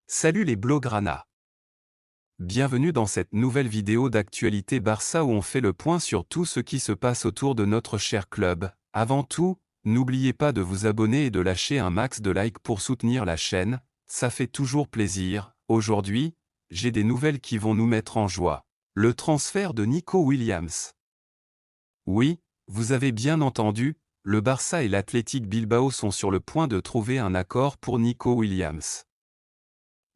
Salut les Blaugrana. Bienvenue dans cette nouvelle vidéo d'actualité Barça où on fait le point sur tout ce qui se passe autour de notre cher club. Avant tout, n'oubliez pas de vous abonner et de lâcher un max de likes pour soutenir la chaîne, ça fait toujours plaisir. Aujourd'hui, j'ai des nouvelles qui vont nous mettre en joie. Le transfert de Nico Williams. Oui, vous avez bien entendu, le Barça et l'Athletic Bilbao sont sur le point de trouver un accord pour Nico Williams.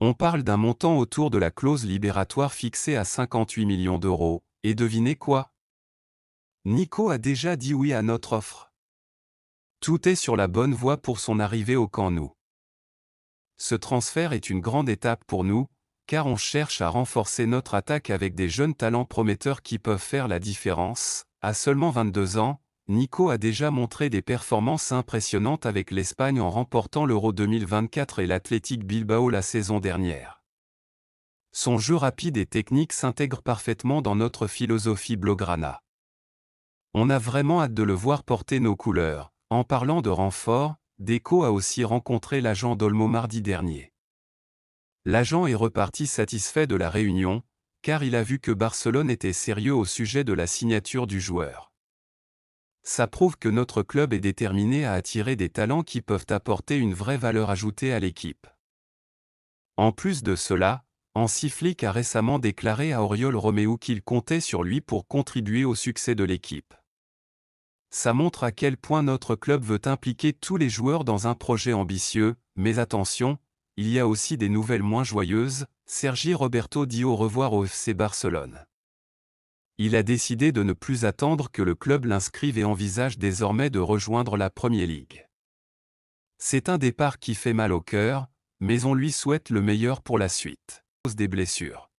On parle d'un montant autour de la clause libératoire fixée à 58 millions d'euros, et devinez quoi? Nico a déjà dit oui à notre offre. Tout est sur la bonne voie pour son arrivée au Camp Nou. Ce transfert est une grande étape pour nous, car on cherche à renforcer notre attaque avec des jeunes talents prometteurs qui peuvent faire la différence. À seulement 22 ans, Nico a déjà montré des performances impressionnantes avec l'Espagne en remportant l'Euro 2024 et l'Athletic Bilbao la saison dernière. Son jeu rapide et technique s'intègre parfaitement dans notre philosophie Blaugrana. On a vraiment hâte de le voir porter nos couleurs. En parlant de renfort, Deco a aussi rencontré l'agent d'Olmo mardi dernier. L'agent est reparti satisfait de la réunion, car il a vu que Barcelone était sérieux au sujet de la signature du joueur. Ça prouve que notre club est déterminé à attirer des talents qui peuvent apporter une vraie valeur ajoutée à l'équipe. En plus de cela, Hansi Flick a récemment déclaré à Oriol Romeu qu'il comptait sur lui pour contribuer au succès de l'équipe. Ça montre à quel point notre club veut impliquer tous les joueurs dans un projet ambitieux, mais attention, il y a aussi des nouvelles moins joyeuses. Sergi Roberto dit au revoir au FC Barcelone. Il a décidé de ne plus attendre que le club l'inscrive et envisage désormais de rejoindre la Premier League. C'est un départ qui fait mal au cœur, mais on lui souhaite le meilleur pour la suite. À cause des blessures.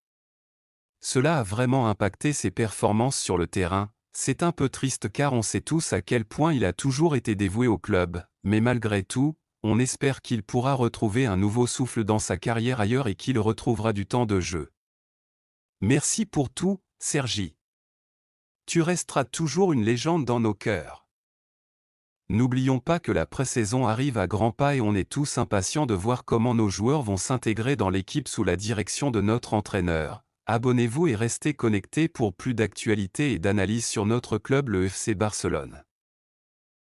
Cela a vraiment impacté ses performances sur le terrain. C'est un peu triste car on sait tous à quel point il a toujours été dévoué au club, mais malgré tout, on espère qu'il pourra retrouver un nouveau souffle dans sa carrière ailleurs et qu'il retrouvera du temps de jeu. Merci pour tout, Sergi. Tu resteras toujours une légende dans nos cœurs. N'oublions pas que la pré-saison arrive à grands pas et on est tous impatients de voir comment nos joueurs vont s'intégrer dans l'équipe sous la direction de notre entraîneur. Abonnez-vous et restez connectés pour plus d'actualités et d'analyses sur notre club le FC Barcelone.